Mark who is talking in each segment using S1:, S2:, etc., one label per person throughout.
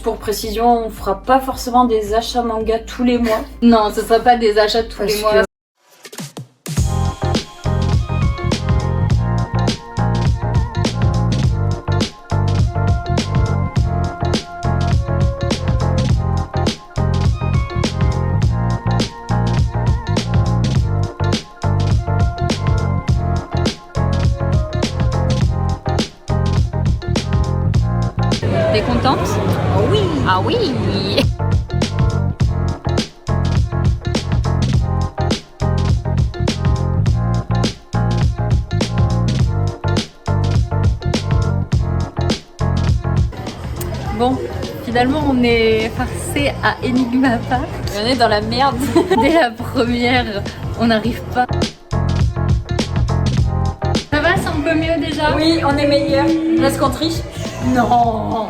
S1: Juste pour précision, on fera pas forcément des achats manga tous les mois.
S2: Non, ce sera pas des achats tous les mois. T'es contente?
S1: Oh oui.
S2: Ah oui. Bon, finalement on est passé à Enigma Park.
S1: On est dans la merde.
S2: Dès la première, on n'arrive pas. Ça va, c'est un peu mieux déjà?
S1: Oui, on est meilleur. Est-ce qu'on triche? Non.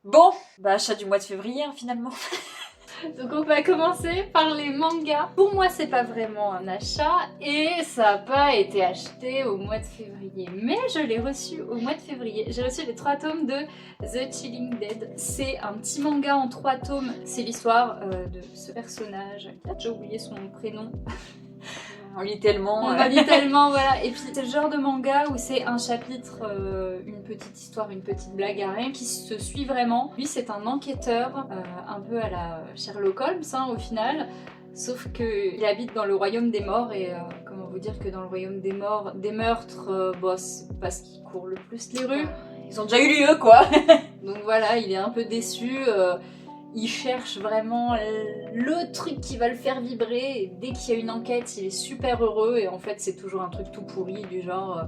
S1: Bon, bah achat du mois de février finalement.
S2: Donc on va commencer par les mangas. Pour moi c'est pas vraiment un achat et ça n'a pas été acheté au mois de février. Mais je l'ai reçu au mois de février. J'ai reçu les 3 tomes de The Chilling Dead. C'est un petit manga en 3 tomes. C'est l'histoire de ce personnage. J'ai oublié son prénom.
S1: On lit tellement.
S2: On en lit tellement, voilà. Et puis c'est le genre de manga où c'est un chapitre, une petite histoire, une petite blague à rien qui se suit vraiment. Lui c'est un enquêteur, un peu à la Sherlock Holmes hein, au final. Sauf qu'il habite dans le royaume des morts et comment vous dire que dans le royaume des morts, des meurtres, c'est parce qu'ils courent le plus les rues.
S1: Ils ont déjà eu lieu quoi.
S2: Donc voilà, il est un peu déçu. Il cherche vraiment le truc qui va le faire vibrer et dès qu'il y a une enquête il est super heureux et en fait c'est toujours un truc tout pourri du genre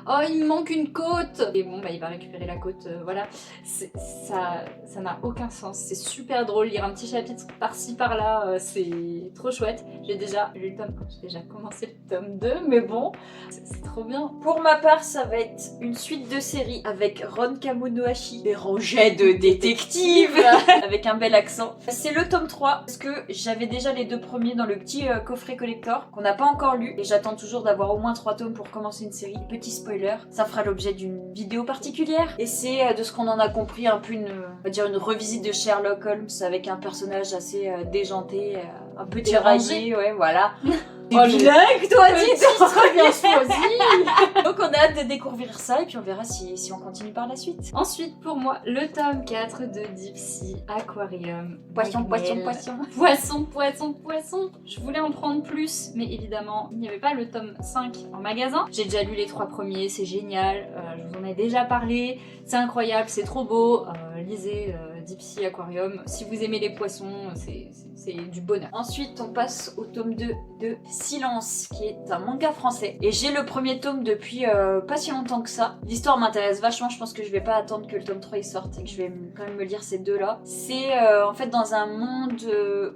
S2: oh il me manque une côte et bon bah il va récupérer la côte voilà. Ça n'a aucun sens, c'est super drôle, lire un petit chapitre par-ci par-là c'est trop chouette. J'ai déjà lu le tome 1, j'ai déjà commencé le tome 2 mais bon c'est trop bien.
S1: Pour ma part ça va être une suite de séries avec Ron Kamonohashi, des rangées de détectives avec un bel accent. C'est le tome 3 parce que j'avais déjà les 2 premiers dans le petit coffret collector qu'on n'a pas encore lu et j'attends toujours d'avoir au moins 3 tomes pour commencer une série. Petit spoiler, ça fera l'objet d'une vidéo particulière et c'est de ce qu'on en a compris un peu on va dire une revisite de Sherlock Holmes avec un personnage assez déjanté, un peu tiraillé, ouais voilà.
S2: Oh,
S1: bilingue toi dis
S2: très bien choisi.
S1: Donc on a hâte de découvrir ça et puis on verra si on continue par la suite.
S2: Ensuite pour moi le tome 4 de Deep Sea Aquarium.
S1: Poisson.
S2: Je voulais en prendre plus mais évidemment il n'y avait pas le tome 5 en magasin. J'ai déjà lu les 3 premiers, c'est génial, je vous en ai déjà parlé, c'est incroyable, c'est trop beau, lisez Deep Sea Aquarium. Si vous aimez les poissons, c'est du bonheur.
S1: Ensuite, on passe au tome 2 de Silence, qui est un manga français. Et j'ai le premier tome depuis pas si longtemps que ça. L'histoire m'intéresse vachement, je pense que je vais pas attendre que le tome 3 il sorte et que je vais quand même me lire ces deux-là. C'est en fait dans un monde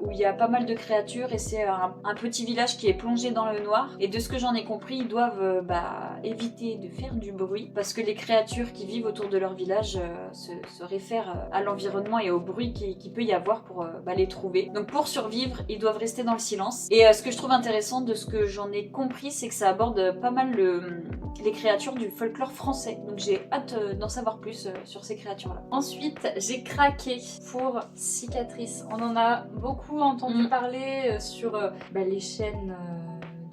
S1: où il y a pas mal de créatures et c'est un petit village qui est plongé dans le noir. Et de ce que j'en ai compris, ils doivent éviter de faire du bruit parce que les créatures qui vivent autour de leur village se réfèrent à l'environnement et au bruit qu'il peut y avoir pour les trouver. Donc pour survivre, ils doivent rester dans le silence. Et ce que je trouve intéressant de ce que j'en ai compris, c'est que ça aborde pas mal les créatures du folklore français. Donc j'ai hâte d'en savoir plus sur ces créatures-là.
S2: Ensuite, j'ai craqué pour Cicatrice. On en a beaucoup entendu parler sur les chaînes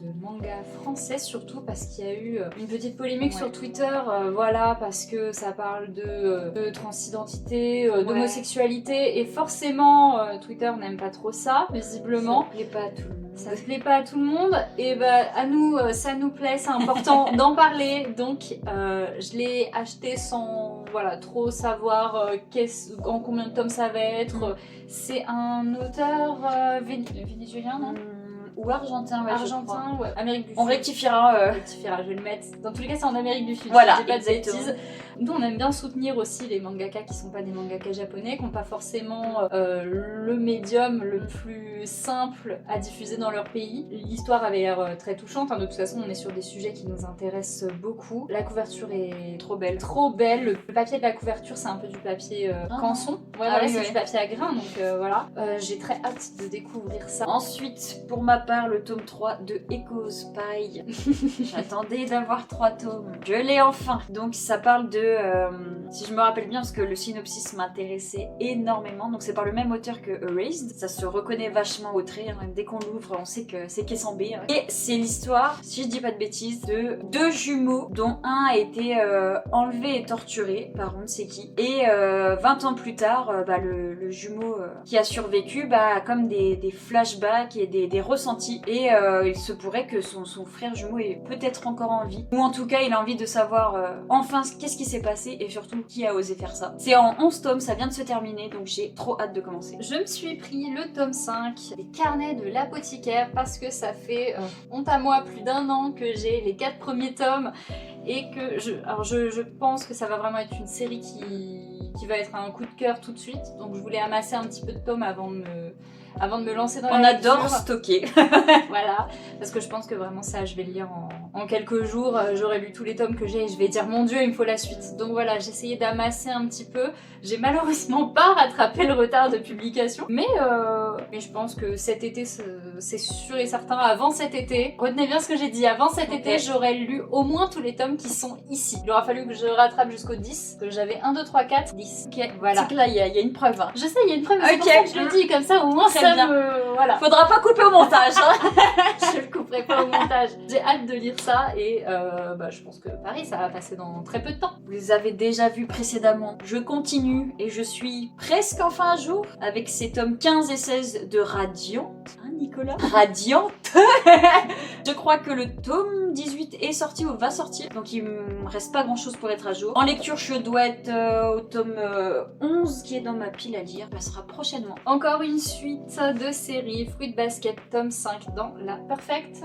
S2: de manga français, surtout parce qu'il y a eu une petite polémique sur Twitter, voilà, parce que ça parle de transidentité, d'homosexualité, et forcément Twitter n'aime pas trop ça, visiblement.
S1: Ça plaît pas à tout le monde.
S2: Ça ne plaît pas à tout le monde, et à nous, ça nous plaît, c'est important d'en parler, donc je l'ai acheté sans trop savoir en combien de tomes ça va être. C'est un auteur vénézuélien, non?
S1: ou argentin, ouais, je crois.
S2: Argentin, ouais. Amérique du Sud.
S1: On rectifiera.
S2: On rectifiera, je vais le mettre. Dans tous les cas, c'est en Amérique du Sud.
S1: Voilà,
S2: si je dis pas de
S1: exactement.
S2: bêtises. Nous, on aime bien soutenir aussi les mangaka qui sont pas des mangaka japonais, qui n'ont pas forcément le médium le plus simple à diffuser dans leur pays. L'histoire avait l'air très touchante. Hein. De toute façon, on est sur des sujets qui nous intéressent beaucoup. La couverture est
S1: Trop belle.
S2: trop belle. Le papier de la couverture, c'est un peu du papier canson. Ouais, voilà,
S1: oui,
S2: c'est
S1: oui.
S2: du papier à grains, donc voilà. J'ai très hâte de découvrir ça.
S1: Ensuite, pour ma part, le tome 3 de Echo Spy. J'attendais d'avoir 3 tomes. Je l'ai enfin. Donc ça parle de... si je me rappelle bien, parce que le synopsis m'intéressait énormément. Donc c'est par le même auteur que Erased. Ça se reconnaît vachement au trait. Hein. Dès qu'on l'ouvre, on sait que c'est Kessambe. Hein. Et c'est l'histoire, si je dis pas de bêtises, de 2 jumeaux dont un a été enlevé et torturé par on ne sait qui. Et 20 ans plus tard, le jumeau qui a survécu a comme des flashbacks et des ressentis. Et il se pourrait que son frère jumeau est peut-être encore en vie. Ou en tout cas, il a envie de savoir enfin qu'est-ce qui s'est passé et surtout qui a osé faire ça. C'est en 11 tomes, ça vient de se terminer, donc j'ai trop hâte de commencer.
S2: Je me suis pris le tome 5 des carnets de l'apothicaire parce que ça fait, honte à moi, plus d'1 an que j'ai les 4 premiers tomes et que je pense que ça va vraiment être une série qui va être un coup de cœur tout de suite. Donc je voulais amasser un petit peu de tomes avant de me lancer dans la
S1: On
S2: lecture.
S1: adore stocker.
S2: Voilà, parce que je pense que vraiment ça, je vais le lire en quelques jours. J'aurai lu tous les tomes que j'ai et je vais dire mon Dieu, il me faut la suite. Donc voilà, j'ai essayé d'amasser un petit peu. J'ai malheureusement pas rattrapé le retard de publication, mais je pense que cet été, c'est sûr et certain, avant cet été, retenez bien ce que j'ai dit, avant cet été, j'aurais lu au moins tous les tomes qui sont ici. Il aura fallu que je rattrape jusqu'au 10, que j'avais 1 2, 3, 4, 10.
S1: Ok,
S2: voilà.
S1: C'est que là, il y a une preuve. Hein.
S2: Je sais, il y a une preuve, c'est pour ça que je le dis, comme ça au moins
S1: Très
S2: ça
S1: bien.
S2: voilà.
S1: Faudra pas couper au montage. Hein.
S2: Je le couperai pas au montage. J'ai hâte de lire ça et je pense que pareil, ça va passer dans très peu de temps.
S1: Vous les avez déjà vus précédemment. Je continue et je suis presque enfin à jour avec ces tomes 15 et 16 de Radiant. Hein, Nicolas Radiante. Je crois que le tome 18 est sorti ou va sortir, donc il me reste pas grand chose pour être à jour. En lecture, je dois être au tome 11 qui est dans ma pile à lire, passera prochainement.
S2: Encore une suite de série Fruit Basket tome 5 dans la Perfect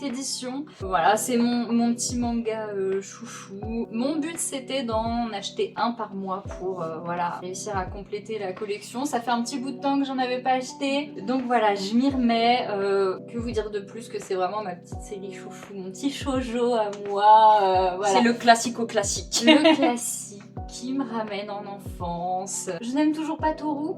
S2: Edition. Voilà, c'est mon petit manga chouchou. Mon but c'était d'en acheter un par mois pour réussir à compléter la collection. Ça fait un petit bout de temps que j'en avais pas acheté, donc voilà, je m'y remets. Que vous dire de plus que c'est vraiment ma petite série chouchou, mon petit shoujo à moi. Voilà.
S1: C'est le classico-classique.
S2: Le classique qui me ramène en enfance. Je n'aime toujours pas Toru,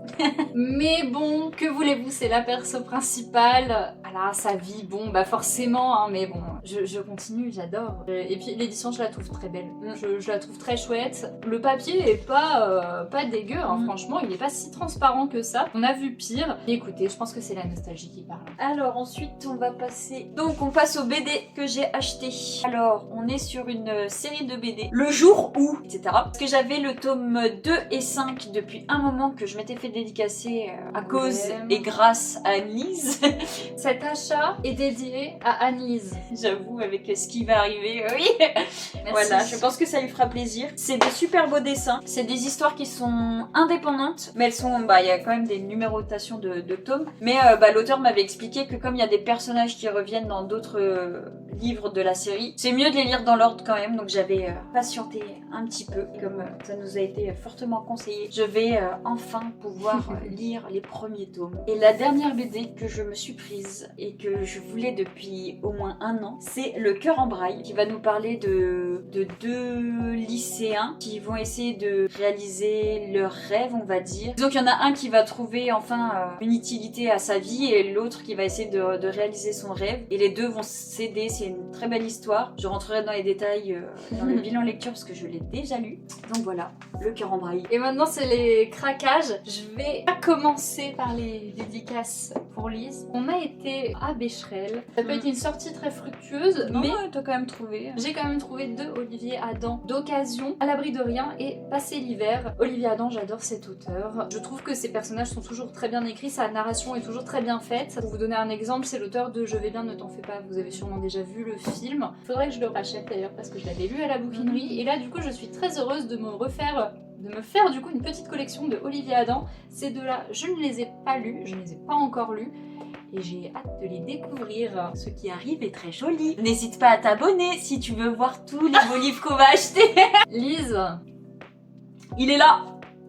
S2: mais bon, que voulez-vous, c'est la perso principale. Voilà, sa vie, bon, forcément, hein, mais bon, je continue, j'adore. Et puis l'édition, je la trouve très belle. Je la trouve très chouette. Le papier est pas dégueu, hein, franchement, il est pas si transparent que ça. On a vu pire. Et écoutez, je pense que c'est la nostalgie qui parle.
S1: Alors ensuite, on va passer... Donc on passe au BD que j'ai acheté. Alors, on est sur une série de BD. Le jour où, etc. Parce que j'avais le tome 2 et 5 depuis un moment que je m'étais fait dédicacer à cause et grâce à Anne-Lise.
S2: Cet achat est dédié à Anne-Lise.
S1: J'avoue, avec ce qui va arriver, oui.
S2: Merci.
S1: Voilà, je pense que ça lui fera plaisir. C'est des super beaux dessins. C'est des histoires qui sont indépendantes, mais elles sont... il y a quand même des numérotations de tomes. Mais l'auteur m'avait expliqué que comme il y a des personnages qui reviennent dans d'autres livres de la série, c'est mieux de les lire dans l'ordre quand même. Donc j'avais patienté un petit peu, comme ça nous a été fortement conseillé. Je vais enfin pouvoir lire les premiers tomes. Et la dernière BD que je me suis prise et que je voulais depuis au moins 1 an, c'est Le Cœur en Braille, qui va nous parler de 2 lycéens qui vont essayer de réaliser leur rêve, on va dire. Donc il y en a un qui va trouver enfin une utilité à sa vie et l'autre qui va essayer de réaliser son rêve. Et les deux vont s'aider, c'est une très belle histoire. Je rentrerai dans les détails dans le bilan lecture parce que je l'ai déjà lu. Donc voilà, Le Cœur en Braille.
S2: Et maintenant c'est les craquages. Je vais commencer par les dédicaces pour Lise. On a été à Becherel. Ça peut être une sortie très fructueuse,
S1: Non,
S2: mais
S1: t'as quand même trouvé.
S2: j'ai quand même trouvé 2 Olivier Adam d'occasion, À l'abri de rien et Passer l'hiver. Olivier Adam, j'adore cet auteur. Je trouve que ses personnages sont toujours très bien écrits, sa narration est toujours très bien faite. Pour vous donner un exemple, c'est l'auteur de Je vais bien, ne t'en fais pas. Vous avez sûrement déjà vu le film. Faudrait que je le rachète d'ailleurs parce que je l'avais lu à la bouquinerie. Et là, du coup, je suis très heureuse de me faire du coup une petite collection de Olivier Adam. Ces 2-là, je ne les ai pas lus, je ne les ai pas encore lus. et j'ai hâte de les découvrir.
S1: Ce qui arrive est très joli. N'hésite pas à t'abonner si tu veux voir tous les beaux livres qu'on va acheter.
S2: Lise,
S1: Il est là.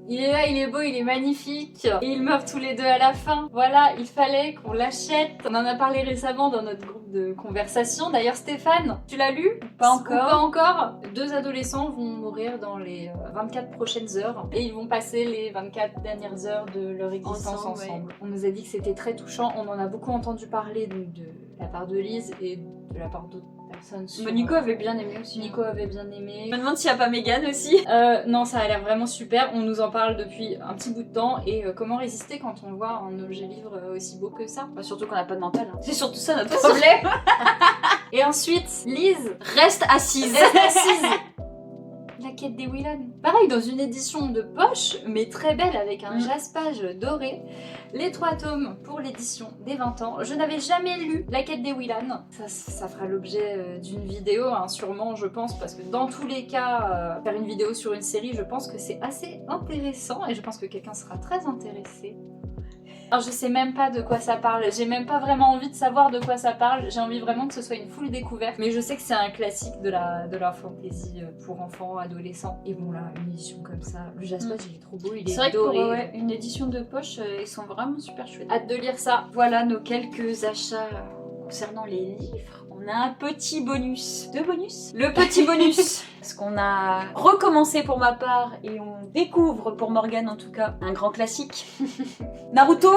S2: il est là, il est beau, il est magnifique. Et ils meurent tous les deux à la fin. Voilà, il fallait qu'on l'achète. On en a parlé récemment dans notre groupe de conversation. D'ailleurs, Stéphane, tu l'as lu?
S1: Pas
S2: Ou
S1: encore.
S2: pas encore. 2 adolescents vont mourir dans les 24 prochaines heures. Et ils vont passer les 24 dernières heures de leur existence
S1: Ensemble,
S2: ensemble. On nous a dit que c'était très touchant. On en a beaucoup entendu parler donc, de la part de Lise et de la part d'autres personnes. Sur...
S1: Nico avait bien aimé aussi.
S2: Nico avait bien aimé.
S1: Je me demande s'il n'y a pas Megan aussi.
S2: Non, ça a l'air vraiment super. On nous en parle depuis un petit bout de temps. Et comment résister quand on voit un objet livre aussi beau que ça?
S1: Bah, surtout qu'on n'a pas de mental. Hein. C'est surtout ça notre problème.
S2: Et ensuite, Lise
S1: Reste assise.
S2: reste assise. La quête des Willan. Pareil, dans une édition de poche, mais très belle, avec un jaspage doré. Les 3 tomes pour l'édition des 20 ans. Je n'avais jamais lu La quête des Willan. Ça fera l'objet d'une vidéo, hein, sûrement, je pense, parce que dans tous les cas, faire une vidéo sur une série, je pense que c'est assez intéressant, et je pense que quelqu'un sera très intéressé. Alors je sais même pas de quoi ça parle, j'ai même pas vraiment envie de savoir de quoi ça parle, j'ai envie vraiment que ce soit une full découverte. Mais je sais que c'est un classique de la fantasy pour enfants, adolescents. Et bon là, une édition comme ça, le jaspage il est trop beau, il est
S1: C'est vrai que
S2: doré.
S1: pour une édition de poche, ils sont vraiment super chouettes.
S2: Hâte de lire ça.
S1: Voilà nos quelques achats concernant les livres. On a un petit bonus. 2 bonus? Le petit bonus. Parce qu'on a recommencé pour ma part et on découvre pour Morgane en tout cas un grand classique. Naruto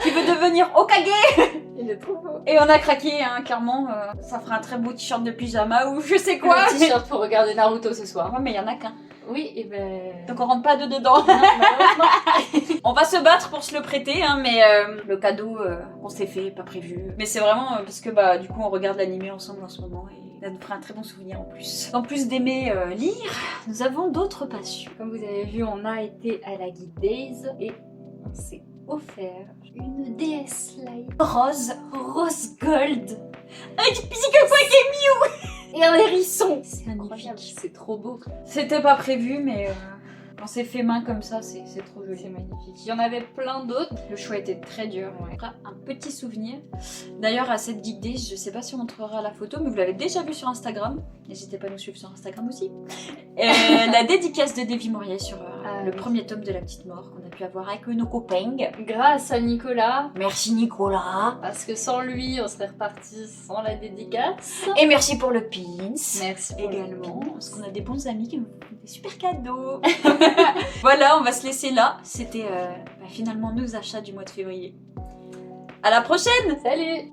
S1: qui veut devenir Hokage.
S2: Il est trop beau.
S1: Et on a craqué hein, clairement. Ça fera un très beau t-shirt de pyjama ou je sais quoi.
S2: Un t-shirt pour regarder Naruto ce soir.
S1: Ouais mais il y en a qu'un.
S2: Oui, et ben...
S1: Donc on rentre pas deux dedans.
S2: Non, malheureusement.
S1: On va se battre pour se le prêter, hein, mais le cadeau, on s'est fait, pas prévu. Mais c'est vraiment parce que bah du coup on regarde l'animé ensemble en ce moment et ça nous fera un très bon souvenir en plus. En plus d'aimer lire, nous avons d'autres passions.
S2: Comme vous avez vu, on a été à la Geek Days et on s'est offert une DS Lite rose gold
S1: Avec Psycho
S2: et un hérisson.
S1: C'est
S2: Incroyable, c'est trop beau.
S1: C'était pas prévu, mais quand c'est fait main comme ça, c'est trop
S2: C'est
S1: joli.
S2: magnifique. Il y en avait plein d'autres.
S1: Le choix était très dur.
S2: Ouais.
S1: Un petit souvenir. D'ailleurs, à cette Geek Days, je sais pas si on montrera la photo, mais vous l'avez déjà vu sur Instagram. N'hésitez pas à nous suivre sur Instagram aussi. La dédicace de Davy Mourier sur le premier tome de La Petite Mort qu'on a pu avoir avec nos copains.
S2: Grâce à Nicolas,
S1: Merci Nicolas.
S2: parce que sans lui, on serait reparti sans la dédicace.
S1: Et merci pour le pins.
S2: Merci pour
S1: Également,
S2: le pins.
S1: parce qu'on a des bons amis qui nous font des super cadeaux. Voilà, on va se laisser là. C'était finalement nos achats du mois de février. À la prochaine!
S2: Salut!